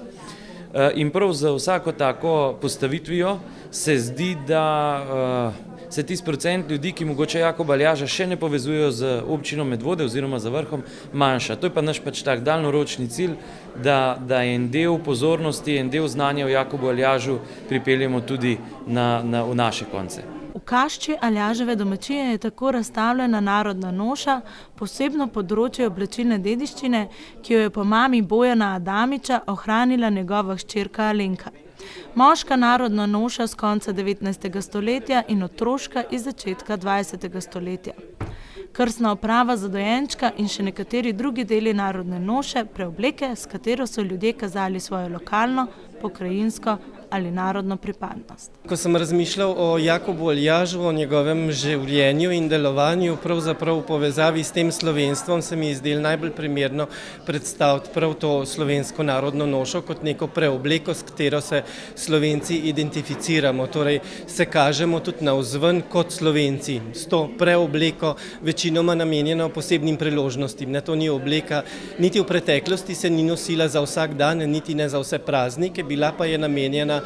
In prav za vsako tako postavitvijo se zdi, da se tisti procent ljudi, ki mogoče Jakoba Aljaža še ne povezujejo z občino Medvode oziroma z Vrhom, manjša. To je pa naš pač tak daljnoročni cilj, da en del pozornosti, en del znanja o Jakobu Aljažu pripeljemo tudi v naše konce. V kašči Aljaževe domačije je tako razstavljena narodna noša, posebno področje oblačilne dediščine, ki jo je po mami Bojana Adamiča ohranila njegova hčerka Alenka. Moška narodna noša z konca 19. stoletja in otroška iz začetka 20. stoletja. Krstna oprava za dojenčka in še nekateri drugi deli narodne noše, preobleke, s katero so ljudje kazali svojo lokalno, pokrajinsko ali narodno pripadnost. Ko sem razmišljal o Jakobu Aljažu, o njegovem življenju in delovanju, pravzaprav v povezavi s tem slovenstvom, se mi je zdelo najbolj primerno predstaviti prav to slovensko narodno nošo kot neko preobleko, s katero se Slovenci identificiramo, torej se kažemo tudi navzven kot Slovenci. S to preobleko večinoma namenjeno posebnim priložnostim. To ni obleka, niti v preteklosti se ni nosila za vsak dan, niti ne za vse praznike, bila pa je namenjena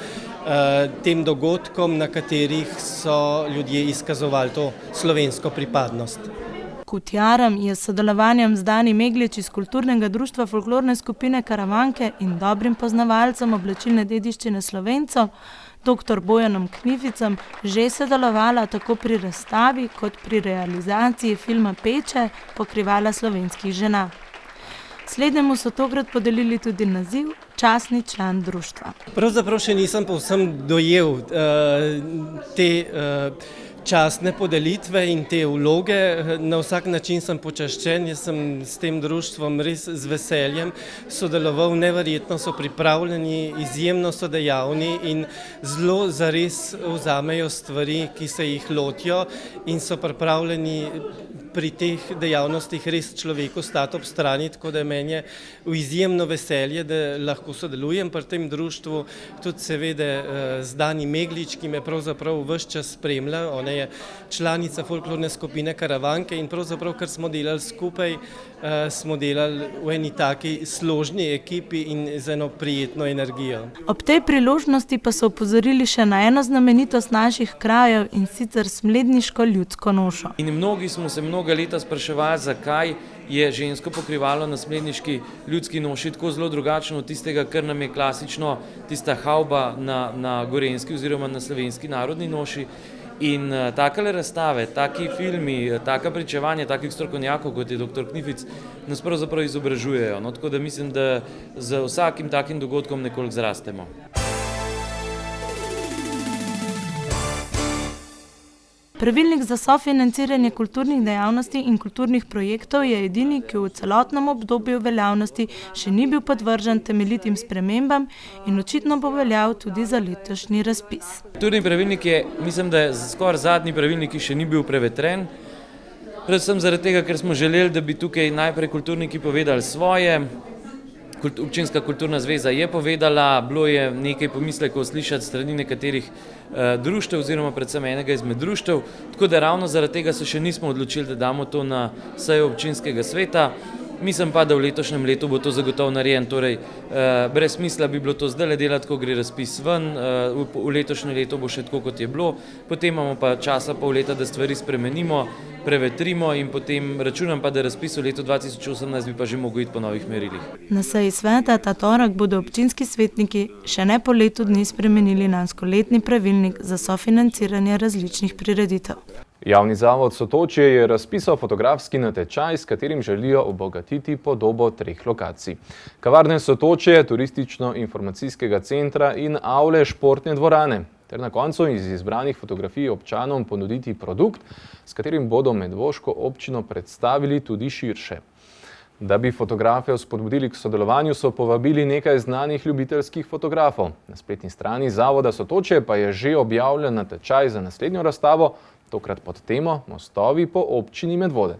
tem dogodkom, na katerih so ljudje izkazovali to slovensko pripadnost. Kutjaram je s sodelovanjem z Dani Meglič iz Kulturnega društva folklorne skupine Karavanke in dobrim poznavalcem oblačilne dediščine Slovencev, dr. Bojanom Knificem, že sodelovala tako pri razstavi kot pri realizaciji filma Peče, pokrivala slovenskih žena. Slednjemu so tokrat podelili tudi naziv častni član društva. Pravzaprav še nisem povsem dojel te častne podelitve in te vloge. Na vsak način sem počaščen, jaz sem s tem društvom res z veseljem sodeloval, neverjetno so pripravljeni, izjemno so dejavni in zelo zares vzamejo stvari, ki se jih lotijo in so pripravljeni pri teh dejavnostih res človeku stati ob strani, tako da meni je v izjemno veselje, da lahko sodelujem pri tem društvu, tudi seveda z Dani Meglič, ki me pravzaprav ves čas spremlja. Ona je članica folklorne skupine Karavanke in pravzaprav, ker smo delali skupaj, smo delali v eni taki složni ekipi in z eno prijetno energijo. Ob tej priložnosti pa so opozorili še na eno znamenitost naših krajev in sicer smledniško ljudsko nošo. In mnogi smo se mnoga leta spraševali, zakaj je žensko pokrivalo na smledniški ljudski noši tako zelo drugačno od tistega, kar nam je klasično tista havba na gorenjski oziroma na slovenski narodni noši. In takale razstave, taki filmi, taka pričevanja takih strokovnjakov, kot je dr. Knific, nas pravzaprav izobražujejo. Tako da mislim, da z vsakim takim dogodkom nekoliko zrastemo. Pravilnik za sofinanciranje kulturnih dejavnosti in kulturnih projektov je edini, ki v celotnem obdobju veljavnosti še ni bil podvržen temeljitim spremembam in očitno bo veljal tudi za letošnji razpis. Kulturni pravilnik je, mislim, da je skoraj zadnji pravilnik, ki še ni bil prevetren. Predvsem zaradi tega, ker smo želeli, da bi tukaj najprej kulturniki povedali svoje, Občinska kulturna zveza je povedala, bilo je nekaj pomislekov slišati strani nekaterih društev oziroma predvsem enega izmed društev, tako da ravno zaradi tega se še nismo odločili, da damo to na sejo občinskega sveta. Mislim pa, da v letošnjem letu bo to zagotovo narejen, torej brez smisla bi bilo to zdaj delati, ko gre razpis ven, v letošnjem letu bo še tako, kot je bilo, potem imamo pa časa pol leta, da stvari spremenimo, prevetrimo in potem računam pa, da razpis v letu 2018 bi pa že mogel iti po novih merilih. Na seji sveta ta torek bodo občinski svetniki še ne po letu dni spremenili lanskoletni pravilnik za sofinanciranje različnih prireditev. Javni zavod Sotočje je razpisal fotografski natečaj, s katerim želijo obogatiti podobo 3 lokacij. Kavarne Sotočje, turistično-informacijskega centra in avle športne dvorane. Ter na koncu iz izbranih fotografij občanom ponuditi produkt, s katerim bodo medvoško občino predstavili tudi širše. Da bi fotografe spodbudili k sodelovanju, so povabili nekaj znanih ljubiteljskih fotografov. Na spletni strani Zavoda Sotočje pa je že objavljen natečaj za naslednjo razstavo, tokrat pod temo Mostovi po občini Medvode.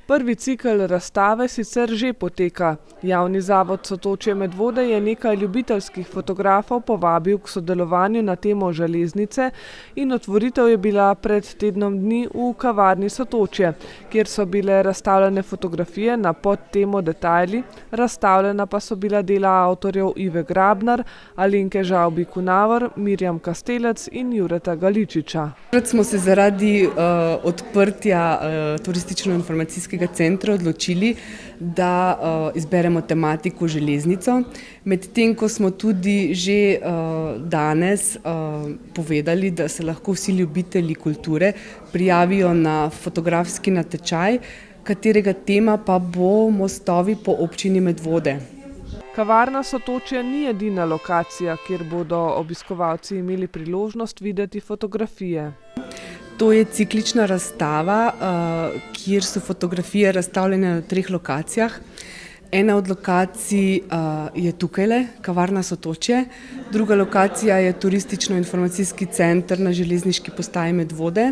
Prvi cikel razstave sicer že poteka. Javni zavod Sotočje Medvode je nekaj ljubiteljskih fotografov povabil k sodelovanju na temo železnice in otvoritev je bila pred tednom dni v kavarni Sotočje, kjer so bile razstavljene fotografije na podtemo Detajli, razstavljena pa so bila dela avtorjev Ive Grabnar, Alenke Žavbi-Kunaver, Mirjam Kastelec in Jureta Galičiča. Smo se zaradi odprtja turistično-informacijskega centra odločili, da izberemo tematiko železnico. Medtem ko smo tudi že danes povedali, da se lahko vsi ljubitelji kulture prijavijo na fotografski natečaj, katerega tema pa bo Mostovi po občini Medvode. Kavarna Sotočje ni edina lokacija, kjer bodo obiskovalci imeli priložnost videti fotografije. To je ciklična razstava, kjer so fotografije razstavljene na 3 lokacijah. Ena od lokacij je tukajle, kavarna Sotočje, druga lokacija je turistično-informacijski center na železniški postaji Medvode,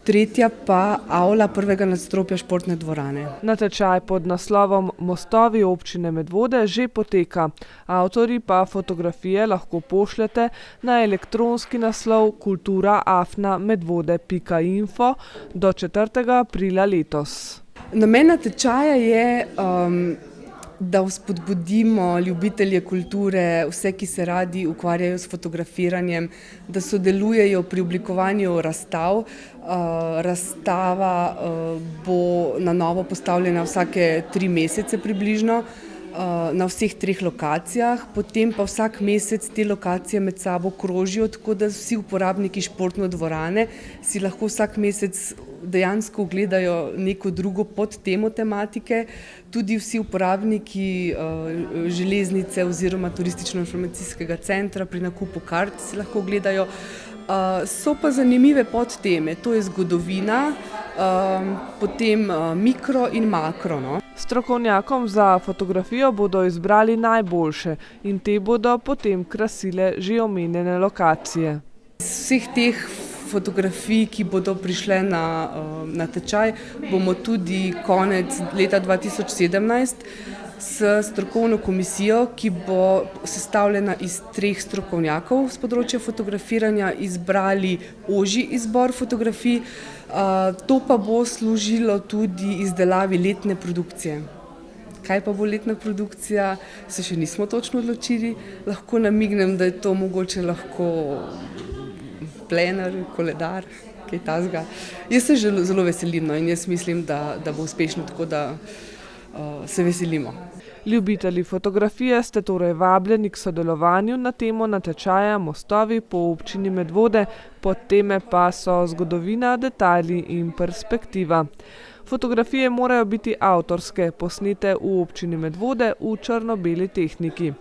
tretja pa avla prvega nadstropja športne dvorane. Natečaj pod naslovom Mostovi občine Medvode že poteka. Avtorji pa fotografije lahko pošljete na elektronski naslov kultura@medvode.info do 4. aprila letos. Namen natečaja je, da vzpodbudimo ljubitelje kulture, vse, ki se radi ukvarjajo s fotografiranjem, da sodelujejo pri oblikovanju razstav. Razstava bo na novo postavljena vsake 3 mesece približno na vseh 3 lokacijah, potem pa vsak mesec te lokacije med sabo krožijo, tako da vsi uporabniki športne dvorane si lahko vsak mesec dejansko ogledajo neko drugo podtemo tematike, tudi vsi uporabniki železnice oziroma turistično-informacijskega centra pri nakupu kart si lahko ogledajo. So pa zanimive podteme, to je zgodovina, potem mikro in makro. Strokovnjakom za fotografijo bodo izbrali najboljše in te bodo potem krasile že omenjene lokacije. Vseh teh fotografij, ki bodo prišle na natečaj, bomo tudi konec leta 2017 s strokovno komisijo, ki bo sestavljena iz 3 strokovnjakov z področja fotografiranja, izbrali ožji izbor fotografij. To pa bo služilo tudi izdelavi letne produkcije. Kaj pa bo letna produkcija, se še nismo točno odločili. Lahko namignem, da je to mogoče lahko plener, koledar, kaj takega. Jaz se zelo veselim in jaz mislim, da bo uspešno, tako da se veselimo. Ljubitelji fotografije ste torej vabljeni k sodelovanju na temo natečaja Mostovi po občini Medvode, podteme pa so zgodovina, detajli in perspektiva. Fotografije morajo biti avtorske, posnete v občini Medvode v črno-beli tehniki.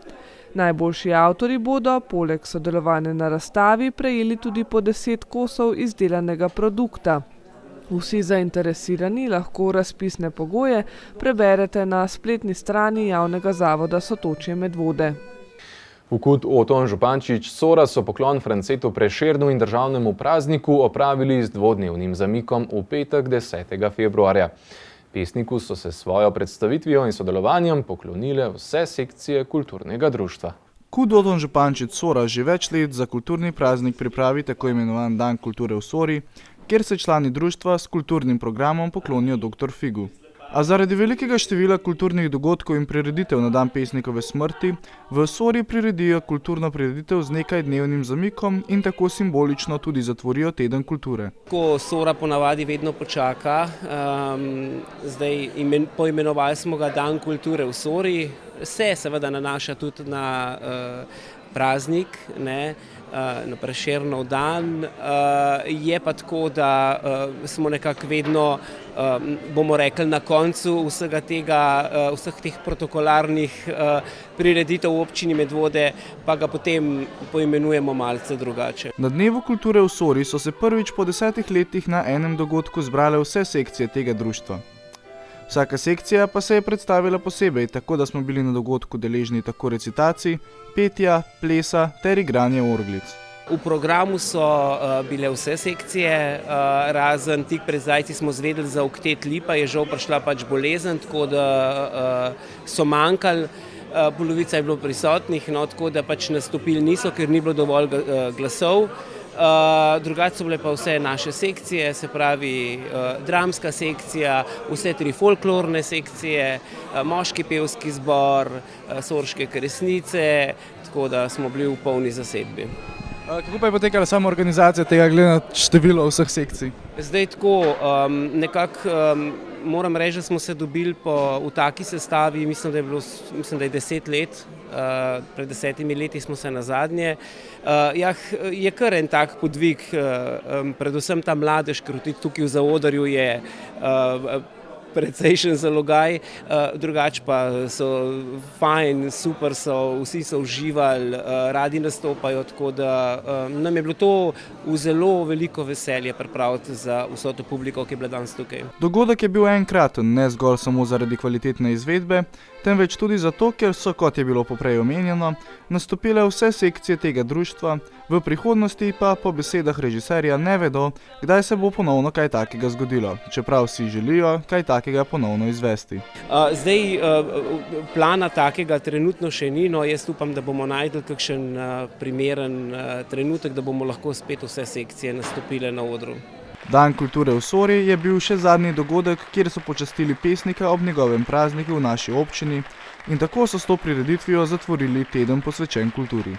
Najboljši avtorji bodo, poleg sodelovanja na razstavi, prejeli tudi po 10 kosov izdelanega produkta. Vsi zainteresirani lahko razpisne pogoje preberete na spletni strani Javnega zavoda Sotočje Medvode. Vkud Oton Župančič Sora so poklon Francetu Prešernu in državnemu prazniku opravili z 2-dnevnim zamikom v petek 10. februarja. Pesniku so se svojo predstavitvijo in sodelovanjem poklonile vse sekcije kulturnega društva. KUD Oton Župančič Sora že več let za kulturni praznik pripravi tako imenovan Dan kulture v Sori, kjer se člani društva s kulturnim programom poklonijo dr. Figu. A zaradi velikega števila kulturnih dogodkov in prireditev na dan pesnikove smrti v Sori priredijo kulturno prireditev z nekajdnevnim zamikom in tako simbolično tudi zatvorijo teden kulture. Ko Sora ponavadi vedno počaka, zdaj poimenovali smo ga Dan kulture v Sori, se seveda nanaša tudi na praznik, ne, na Prešernov dan, je pa tako, da smo nekako vedno, bomo rekli, na koncu vsega tega, vseh teh protokolarnih prireditev v občini Medvode, pa ga potem poimenujemo malce drugače. Na Dnevu kulture v Sori so se prvič po 10 letih na enem dogodku zbrale vse sekcije tega društva. Vsaka sekcija pa se je predstavila posebej, tako da smo bili na dogodku deležni tako recitacij, petja, plesa ter igranje orglic. V programu so bile vse sekcije, razen tik pred zdajci smo zvedeli za oktet Lipa, je žal prišla pač bolezen, tako da so manjkali, polovica je bilo prisotnih, no, tako da pač nastopili niso, ker ni bilo dovolj glasov. Drugače so bile pa vse naše sekcije, se pravi dramska sekcija, vse 3 folklorne sekcije, moški pevski zbor, sorške kresnice, tako da smo bili v polni zasedbi. Kako pa je potekala sama organizacija tega glede na število vseh sekcij? Zdaj tako, nekako moram reči, da smo se dobili v taki sestavi, mislim, da je 10 let, pred 10 leti smo se nazadnje. Je kar en tak podvig, predvsem ta mladež, ker tukaj v zaodrju je precejšen zalogaj, drugače pa so fajn, super so, vsi so uživali, radi nastopajo, tako da nam je bilo to v zelo veliko veselje pripraviti za vso to publiko, ki je bila danes tukaj. Dogodek je bil enkraten, ne zgolj samo zaradi kvalitetne izvedbe, temveč tudi zato, ker so, kot je bilo poprej omenjeno, nastopile vse sekcije tega društva, v prihodnosti pa po besedah režiserja ne vedo, kdaj se bo ponovno kaj takega zgodilo, čeprav si želijo kaj takega ponovno izvesti. Zdaj plana takega trenutno še ni, no jaz upam, da bomo našli kakšen primeren trenutek, da bomo lahko spet vse sekcije nastopile na odru. Dan kulture v Sori je bil še zadnji dogodek, kjer so počastili pesnika ob njegovem prazniku v naši občini in tako so s to prireditvijo zatvorili teden posvečen kulturi.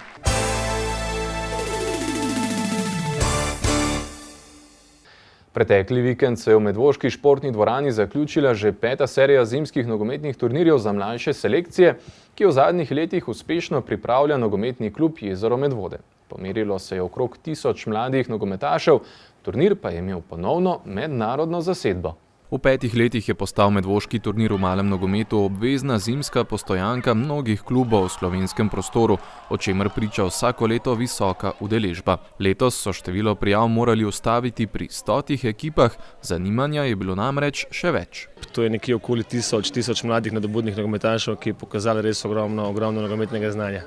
Pretekli vikend se je v medvoški športni dvorani zaključila že 5. serija zimskih nogometnih turnirjev za mlajše selekcije, ki v zadnjih letih uspešno pripravlja nogometni klub Jezero Medvode. Pomerilo se je okrog 1000 mladih nogometašev, turnir pa je imel ponovno mednarodno zasedbo. V 5 letih je postal medvoški turnir v malem nogometu obvezna zimska postojanka mnogih klubov v slovenskem prostoru, o čemer priča vsako leto visoka udeležba. Letos so število prijav morali ustaviti pri 100 ekipah, zanimanja je bilo namreč še več. To je nekje okoli 1000 mladih nadobudnih nogometašev, ki je pokazali res ogromno nogometnega znanja.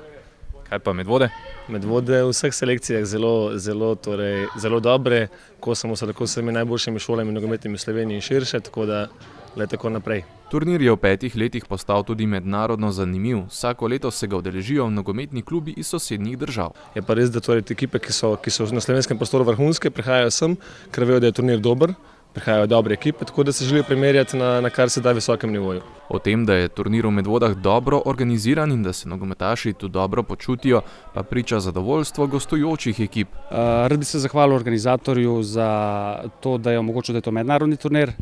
Kaj pa Medvode? Medvode v vseh selekcijah zelo dobre, ko samo so tako vsemi najboljšimi šolami nogometnimi v Sloveniji in širše, tako da le tako naprej. Turnir je v 5 letih postal tudi mednarodno zanimiv. Vsako leto se ga udeležijo nogometni klubi iz sosednjih držav. Je pa res, da ekipe, ki so na slovenskem prostoru vrhunske, prihajajo sem, ker vejo, da je turnir dober. Prihajajo dobre ekipe, tako da se želijo primerjati na kar se da visokem nivoju. O tem, da je turnir v Medvodah dobro organiziran in da se nogometaši tu dobro počutijo, pa priča zadovoljstvo gostujočih ekip. Rad bi se zahvalil organizatorju za to, da je omogočil, da je to mednarodni turnir.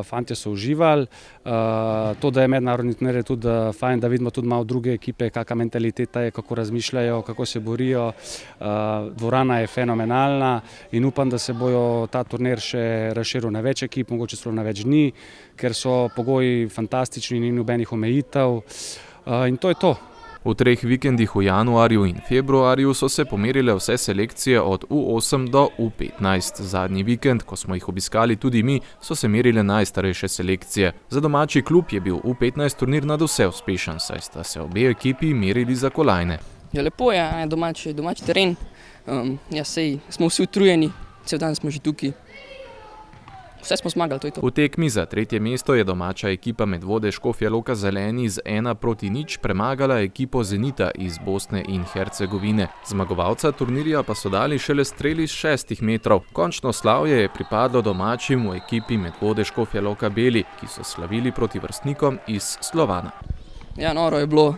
Fantje so uživali, to, da je mednarodni turnir, je tudi fajn, da vidimo tudi malo druge ekipe, kakšna mentaliteta je, kako razmišljajo, kako se borijo. Dvorana je fenomenalna in upam, da se bojo ta turnir še razširil na več ekip, mogoče celo na več dni, ker so pogoji fantastični, ni nobenih omejitev in to je to. V 3 vikendih v januarju in februarju so se pomerile vse selekcije od U8 do U15. Zadnji vikend, ko smo jih obiskali tudi mi, so se merile najstarejše selekcije. Za domači klub je bil U15 turnir nadvse uspešen, saj sta se obe ekipi merili za kolajne. Ja, lepo je, domači teren. Sej smo vsi utrujeni, cel dan smo že tukaj. vse smo zmagali, to je to. V tekmi za tretje mesto je domača ekipa Medvode Škofja Loka Zeleni z 1:0 premagala ekipo Zenita iz Bosne in Hercegovine. Zmagovalca turnirja pa so dali šele streli z 6 metrov. Končno slavje je pripadlo domačim v ekipi Medvode Škofja Loka Beli, ki so slavili proti vrstnikom iz Slovana. Ja, noro je bilo.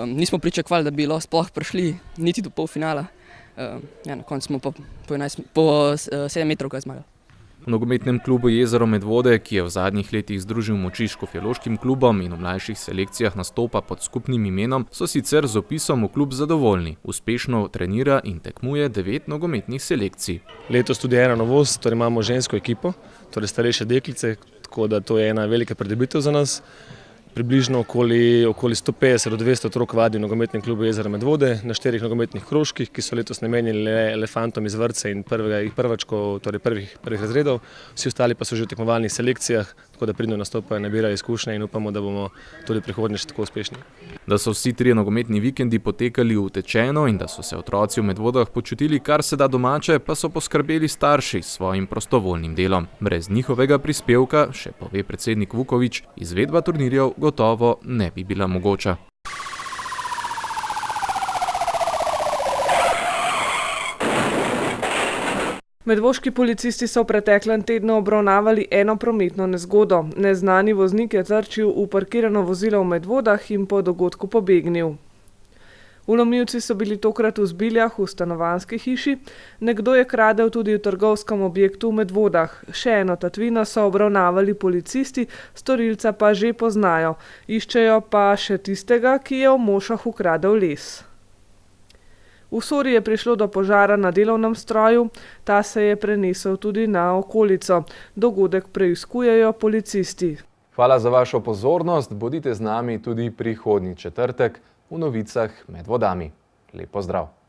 Nismo pričakovali, da bi lahko sploh prišli niti do polfinala. Ja, na koncu smo pa po 7 metrov zmagali. V nogometnem klubu Jezero Medvode, ki je v zadnjih letih združil moči s škofjeloškim klubom in v mlajših selekcijah nastopa pod skupnim imenom, so sicer z opisom v klub zadovoljni. Uspešno trenira in tekmuje 9 nogometnih selekcij. Letos tudi ena novost, torej imamo žensko ekipo, torej starejše deklice, tako da to je ena velika pridobitev za nas. Približno okoli 150 do 200 otrok vadi v nogometnem klubu Jezero Medvode na 4 nogometnih krožkih, ki so letos namenjeni le fantom iz vrtca in prvačkov, torej prvih razredov. Vsi ostali pa so že v tekmovalnih selekcijah, tako da pridno nastopajo, nabirajo izkušnje in upamo, da bomo tudi prihodnje še tako uspešni. Da so vsi trije nogometni vikendi potekali utečeno in da so se otroci v Medvodah počutili kar se da domače, pa so poskrbeli starši s svojim prostovoljnim delom. Brez njihovega prispevka, še pove predsednik Vuković, izvedba turnirjev gotovo ne bi bila mogoča. Medvoški policisti so v preteklem tednu obravnavali eno prometno nezgodo. Neznani voznik je trčil v parkirano vozilo v Medvodah in po dogodku pobegnil. Vlomilci so bili tokrat v Zbiljah v stanovanjski hiši, nekdo je kradel tudi v trgovskem objektu v Medvodah. Še eno tatvino so obravnavali policisti, storilca pa že poznajo. Iščejo pa še tistega, ki je v Mošah ukradel les. V Sori je prišlo do požara na delovnem stroju, ta se je prenesel tudi na okolico. Dogodek preiskujejo policisti. Hvala za vašo pozornost, bodite z nami tudi prihodnji četrtek v novicah med vodami. Lep pozdrav!